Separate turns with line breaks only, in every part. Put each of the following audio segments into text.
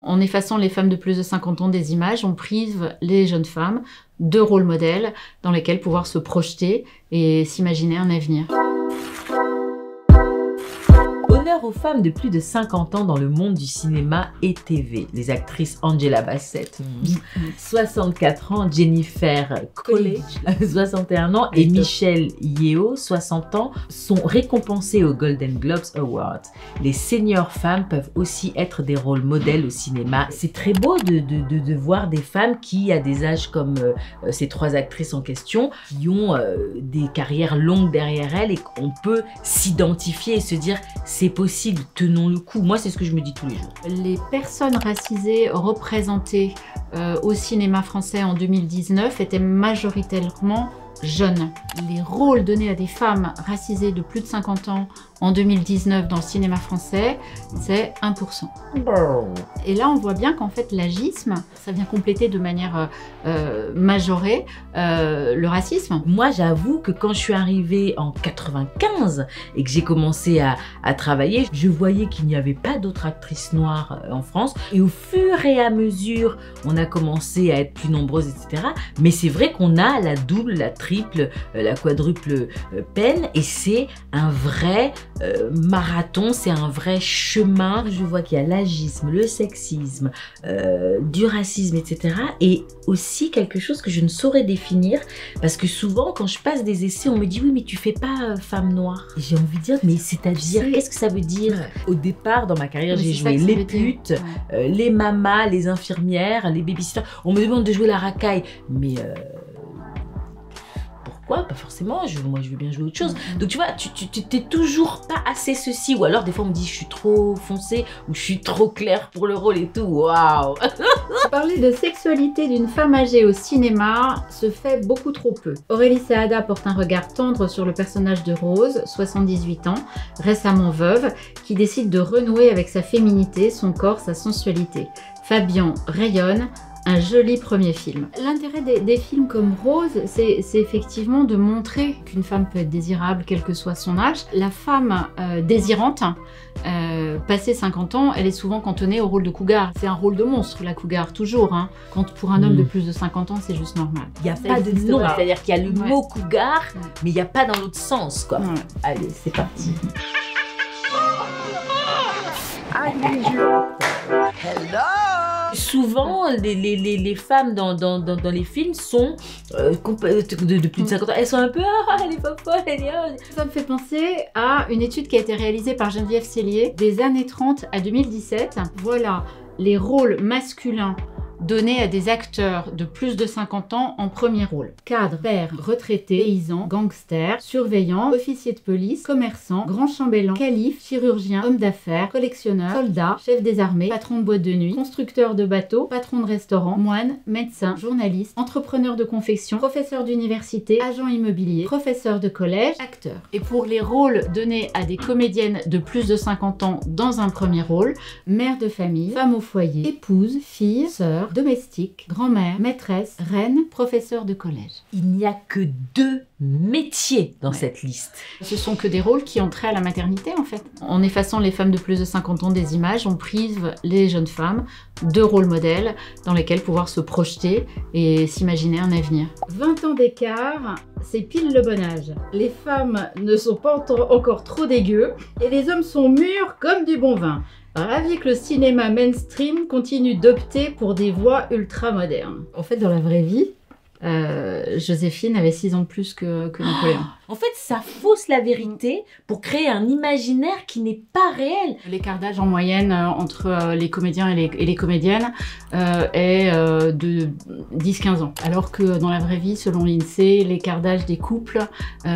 En effaçant les femmes de plus de 50 ans des images, on prive les jeunes femmes de rôles modèles dans lesquels pouvoir se projeter et s'imaginer un avenir.
Honneur aux femmes de plus de 50 ans dans le monde du cinéma et TV. Les actrices Angela Bassett, 64 ans, Jennifer Coolidge, 61 ans, et Michelle Yeoh, 60 ans, sont récompensées aux Golden Globes Awards. Les seniors femmes peuvent aussi être des rôles modèles au cinéma. C'est très beau de voir des femmes qui, à des âges comme ces trois actrices en question, qui ont des carrières longues derrière elles et qu'on peut s'identifier et se dire c'est possible, tenons le coup. Moi, c'est ce que je me dis tous les jours.
Les personnes racisées représentées au cinéma français en 2019 étaient majoritairement jeunes. Les rôles donnés à des femmes racisées de plus de 50 ans en 2019 dans le cinéma français, c'est 1%. Et là, on voit bien qu'en fait, l'agisme, ça vient compléter de manière majorée le racisme.
Moi, j'avoue que quand je suis arrivée en 95 et que j'ai commencé à travailler, je voyais qu'il n'y avait pas d'autres actrices noires en France. Et au fur et à mesure, on a commencé à être plus nombreuses, etc. Mais c'est vrai qu'on a la double, la triple, la quadruple peine. Et c'est un vrai marathon, c'est un vrai chemin. Je vois qu'il y a l'agisme, le sexisme, du racisme, etc. Et aussi quelque chose que je ne saurais définir, parce que souvent quand je passe des essais, on me dit oui mais tu fais pas femme noire. J'ai envie de dire mais c'est-à-dire qu'est-ce que ça veut dire? Au départ dans ma carrière j'ai joué les putes, les mamas, les infirmières, les babysitters. On me demande de jouer la racaille, mais pourquoi? Pas forcément, moi je veux bien jouer autre chose. Donc tu vois, tu t'es toujours pas assez ceci, ou alors des fois on me dit je suis trop foncée ou je suis trop claire pour le rôle et tout, waouh.
Parler de sexualité d'une femme âgée au cinéma se fait beaucoup trop peu. Aurélie Saada porte un regard tendre sur le personnage de Rose, 78 ans, récemment veuve, qui décide de renouer avec sa féminité, son corps, sa sensualité. Fabian rayonne. Un joli premier film. L'intérêt des films comme Rose, c'est effectivement de montrer qu'une femme peut être désirable quel que soit son âge. La femme désirante, passé 50 ans, elle est souvent cantonnée au rôle de cougar. C'est un rôle de monstre, la cougar, toujours. Hein. Quand pour un homme de plus de 50 ans, c'est juste normal.
Il n'y a pas de nom, c'est-à-dire qu'il y a le mot cougar, mais il n'y a pas dans l'autre sens, quoi. Allez, c'est parti. Hello. Souvent, les femmes dans les films sont de plus de 50 ans. Elles sont un peu les folles.
Ça me fait penser à une étude qui a été réalisée par Geneviève Cellier des années 30 à 2017. Voilà les rôles masculins donnés à des acteurs de plus de 50 ans en premier rôle. Cadre, père, retraité, paysan, gangster, surveillant, officier de police, commerçant, grand chambellan, calife, chirurgien, homme d'affaires, collectionneur, soldat, chef des armées, patron de boîte de nuit, constructeur de bateaux, patron de restaurant, moine, médecin, journaliste, entrepreneur de confection, professeur d'université, agent immobilier, professeur de collège, acteur. Et pour les rôles donnés à des comédiennes de plus de 50 ans dans un premier rôle, mère de famille, femme au foyer, épouse, fille, sœur, domestique, grand-mère, maîtresse, reine, professeur de collège.
Il n'y a que 2 métiers dans cette liste.
Ce sont que des rôles qui ont trait à la maternité en fait. En effaçant les femmes de plus de 50 ans des images, on prive les jeunes femmes de rôles modèles dans lesquels pouvoir se projeter et s'imaginer un avenir. 20 ans d'écart, c'est pile le bon âge. Les femmes ne sont pas encore trop dégueu et les hommes sont mûrs comme du bon vin. Ravi que le cinéma mainstream continue d'opter pour des voies ultra modernes. En fait, dans la vraie vie, Joséphine avait 6 ans de plus que Napoléon.
En fait, ça fausse la vérité pour créer un imaginaire qui n'est pas réel.
L'écart d'âge en moyenne entre les comédiens et les comédiennes est de 10-15 ans. Alors que dans la vraie vie, selon l'INSEE, l'écart d'âge des couples,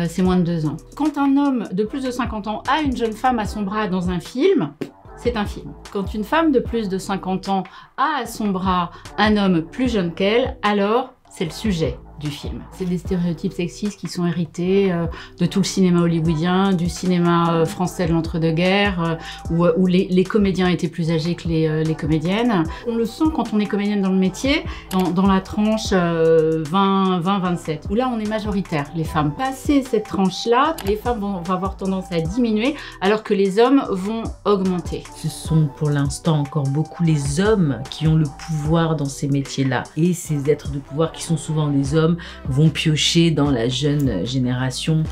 c'est moins de 2 ans. Quand un homme de plus de 50 ans a une jeune femme à son bras dans un film, c'est un film. Quand une femme de plus de 50 ans a à son bras un homme plus jeune qu'elle, alors c'est le sujet du film. C'est des stéréotypes sexistes qui sont hérités de tout le cinéma hollywoodien, du cinéma français de l'entre-deux-guerres, où les comédiens étaient plus âgés que les comédiennes. On le sent quand on est comédienne dans le métier, dans la tranche 20-27, où là on est majoritaire, les femmes. Passé cette tranche-là, les femmes vont avoir tendance à diminuer, alors que les hommes vont augmenter.
Ce sont pour l'instant encore beaucoup les hommes qui ont le pouvoir dans ces métiers-là. Et ces êtres de pouvoir qui sont souvent des hommes vont piocher dans la jeune génération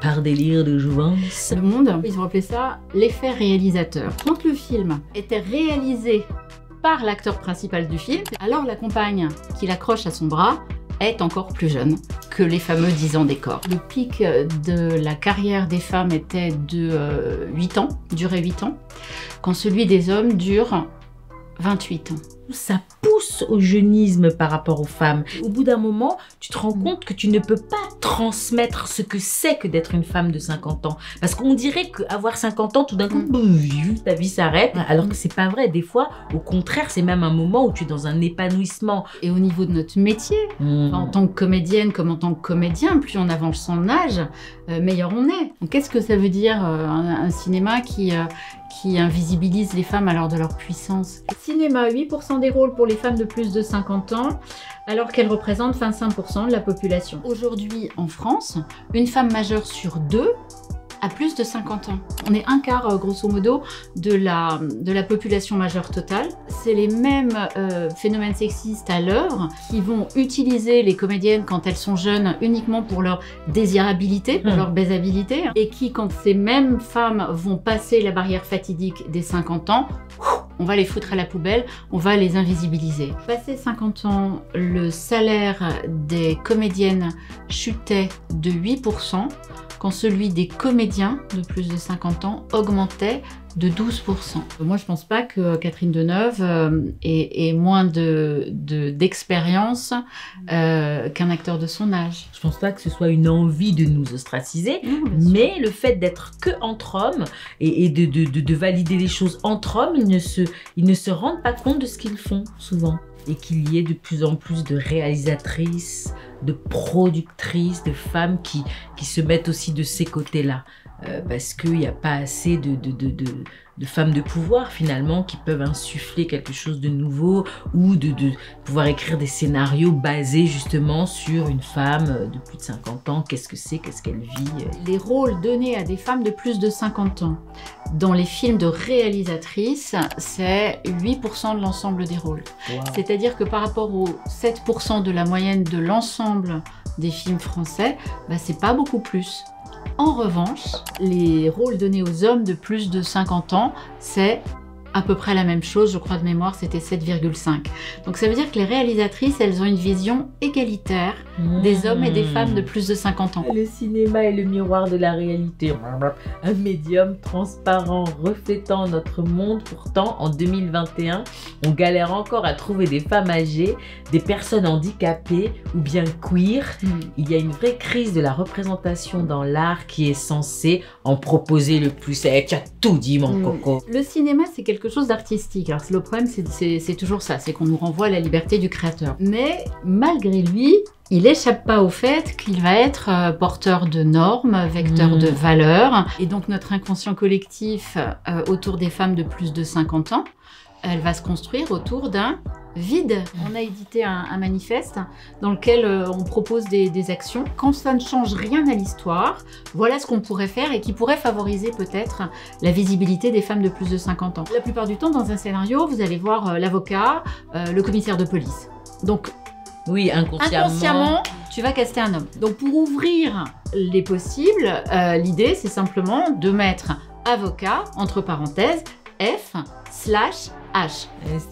par délire de jouvence.
Le Monde, ils ont appelé ça l'effet réalisateur. Quand le film était réalisé par l'acteur principal du film, alors la compagne qui l'accroche à son bras est encore plus jeune que les fameux 10 ans des corps. Le pic de la carrière des femmes était de 8 ans, durait 8 ans, quand celui des hommes dure 28 ans.
Ça pousse au jeunisme par rapport aux femmes. Au bout d'un moment, tu te rends compte que tu ne peux pas transmettre ce que c'est que d'être une femme de 50 ans. Parce qu'on dirait qu'avoir 50 ans, tout d'un coup, ta vie s'arrête. Alors que c'est pas vrai. Des fois, au contraire, c'est même un moment où tu es dans un épanouissement.
Et au niveau de notre métier, en tant que comédienne comme en tant que comédien, plus on avance son âge, meilleur on est. Donc, qu'est-ce que ça veut dire un cinéma qui invisibilise les femmes à l'heure de leur puissance? Cinéma, 8% des rôles pour les femmes de plus de 50 ans, alors qu'elles représentent 25% de la population. Aujourd'hui, en France, une femme majeure sur 2 a plus de 50 ans. On est un quart, grosso modo, de la population majeure totale. C'est les mêmes phénomènes sexistes à l'heure qui vont utiliser les comédiennes quand elles sont jeunes uniquement pour leur désirabilité, pour leur baisabilité, et qui, quand ces mêmes femmes vont passer la barrière fatidique des 50 ans, on va les foutre à la poubelle, on va les invisibiliser. Passé 50 ans, le salaire des comédiennes chutait de 8%, quand celui des comédiens de plus de 50 ans augmentait de 12%. Moi, je pense pas que Catherine Deneuve ait moins d'expérience qu'un acteur de son âge.
Je pense pas que ce soit une envie de nous ostraciser, mais le fait d'être que entre hommes et de valider les choses entre hommes, ils ne se rendent pas compte de ce qu'ils font souvent. Et qu'il y ait de plus en plus de réalisatrices, de productrices, de femmes qui se mettent aussi de ces côtés-là. Parce qu'il n'y a pas assez de femmes de pouvoir finalement qui peuvent insuffler quelque chose de nouveau ou de pouvoir écrire des scénarios basés justement sur une femme de plus de 50 ans, qu'est-ce que c'est, qu'est-ce qu'elle vit.
Les rôles donnés à des femmes de plus de 50 ans dans les films de réalisatrices, c'est 8% de l'ensemble des rôles. Wow. C'est-à-dire que par rapport aux 7% de la moyenne de l'ensemble des films français, c'est pas beaucoup plus. En revanche, les rôles donnés aux hommes de plus de 50 ans, c'est à peu près la même chose, je crois de mémoire, c'était 7,5. Donc ça veut dire que les réalisatrices, elles ont une vision égalitaire des hommes et des femmes de plus de 50 ans.
Le cinéma est le miroir de la réalité. Un médium transparent reflétant notre monde. Pourtant, en 2021, on galère encore à trouver des femmes âgées, des personnes handicapées ou bien queer. Il y a une vraie crise de la représentation dans l'art qui est censée en proposer le plus. Tu as tout dit, mon coco.
Le cinéma, c'est quelque chose d'artistique. Alors le problème, c'est toujours ça, c'est qu'on nous renvoie à la liberté du créateur. Mais malgré lui, il n'échappe pas au fait qu'il va être porteur de normes, vecteur de valeurs. Et donc notre inconscient collectif autour des femmes de plus de 50 ans, elle va se construire autour d'un vide. On a édité un manifeste dans lequel on propose des actions. Quand ça ne change rien à l'histoire, voilà ce qu'on pourrait faire et qui pourrait favoriser peut-être la visibilité des femmes de plus de 50 ans. La plupart du temps, dans un scénario, vous allez voir l'avocat, le commissaire de police. Donc,
oui, inconsciemment,
tu vas caster un homme. Donc, pour ouvrir les possibles, l'idée, c'est simplement de mettre avocat, entre parenthèses, F/H.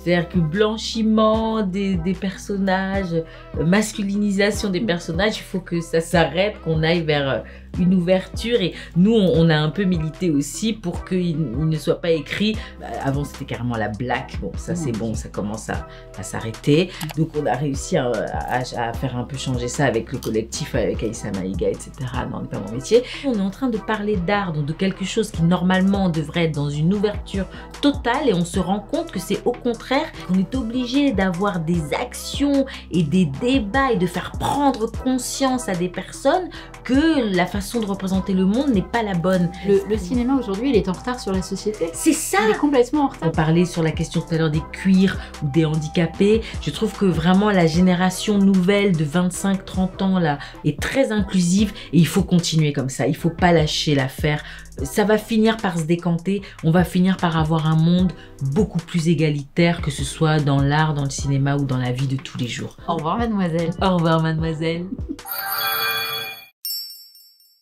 C'est-à-dire que blanchiment des personnages, masculinisation des personnages, il faut que ça s'arrête, qu'on aille vers une ouverture. Et nous, on a un peu milité aussi pour qu'il ne soit pas écrit. Avant, c'était carrément la black. Bon, ça c'est bon, ça commence à s'arrêter. Donc, on a réussi à faire un peu changer ça avec le collectif, avec Aïssa Maïga, etc. dans le Pas mon métier. On est en train de parler d'art, donc de quelque chose qui normalement devrait être dans une ouverture totale, et on se rend compte que c'est au contraire qu'on est obligé d'avoir des actions et des débats et de faire prendre conscience à des personnes que la façon de représenter le monde n'est pas la bonne.
Le cinéma aujourd'hui, il est en retard sur la société.
C'est ça!
Il est complètement en retard.
On parlait sur la question tout à l'heure des cuirs ou des handicapés. Je trouve que vraiment la génération nouvelle de 25-30 ans là est très inclusive, et il faut continuer comme ça. Il faut pas lâcher l'affaire. Ça va finir par se décanter. On va finir par avoir un monde beaucoup plus égalitaire, que ce soit dans l'art, dans le cinéma ou dans la vie de tous les jours.
Au revoir, mademoiselle.
Au revoir, mademoiselle.